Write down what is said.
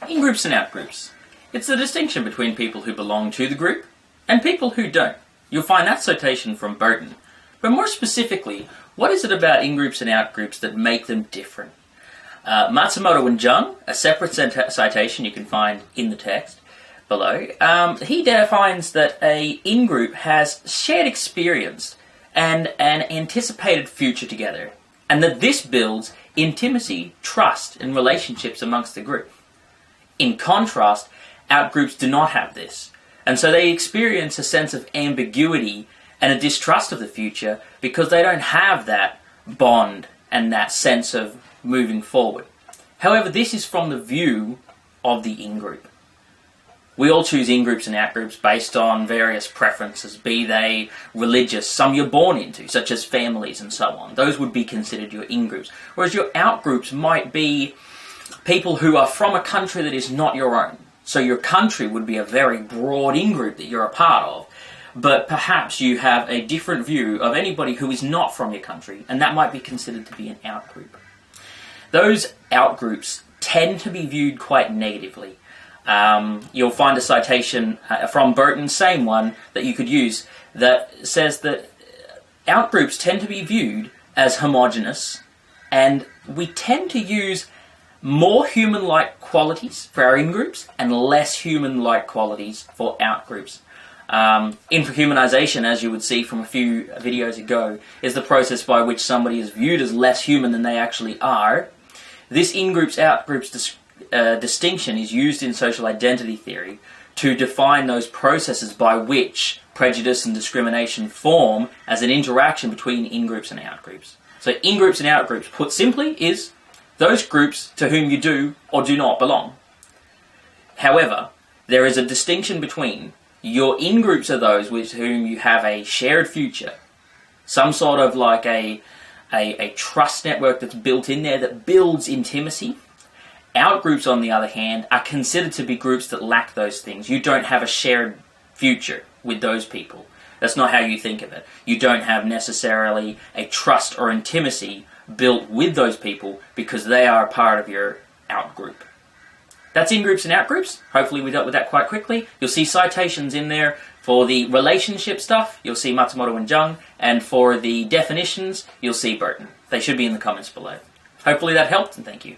Ingroups and outgroups. It's the distinction between people who belong to the group and people who don't. You'll find that citation from Burton. But more specifically, what is it about ingroups and outgroups that make them different? Matsumoto and Juang, a separate citation you can find in the text below, he defines that a in-group has shared experience and an anticipated future together, and that this builds intimacy, trust, and relationships amongst the group. In contrast, outgroups do not have this, and so they experience a sense of ambiguity and a distrust of the future because they don't have that bond and that sense of moving forward. However, this is from the view of the in-group. We all choose in-groups and out-groups based on various preferences, be they religious, some you're born into, such as families and so on. Those would be considered your in-groups. Whereas your out-groups might be people who are from a country that is not your own. So your country would be a very broad in-group that you're a part of. But perhaps you have a different view of anybody who is not from your country, and that might be considered to be an out-group. Those out-groups tend to be viewed quite negatively. You'll find a citation from Burton, same one, that you could use, that says that out-groups tend to be viewed as homogenous, and we tend to use more human-like qualities for our in-groups and less human-like qualities for out-groups. Humanization, as you would see from a few videos ago, is the process by which somebody is viewed as less human than they actually are. This in-groups, out-groups distinction is used in social identity theory to define those processes by which prejudice and discrimination form as an interaction between in-groups and out-groups. So in-groups and out-groups, put simply, is those groups to whom you do or do not belong. However, there is a distinction between your in-groups are those with whom you have a shared future, some sort of like a trust network that's built in there that builds intimacy. Out-groups, on the other hand, are considered to be groups that lack those things. You don't have a shared future with those people. That's not how you think of it. You don't have necessarily a trust or intimacy built with those people because they are a part of your out-group. That's in-groups and out-groups. Hopefully we dealt with that quite quickly. You'll see citations in there for the relationship stuff. You'll see Matsumoto and Juang. And for the definitions, you'll see Burton. They should be in the comments below. Hopefully that helped, and thank you.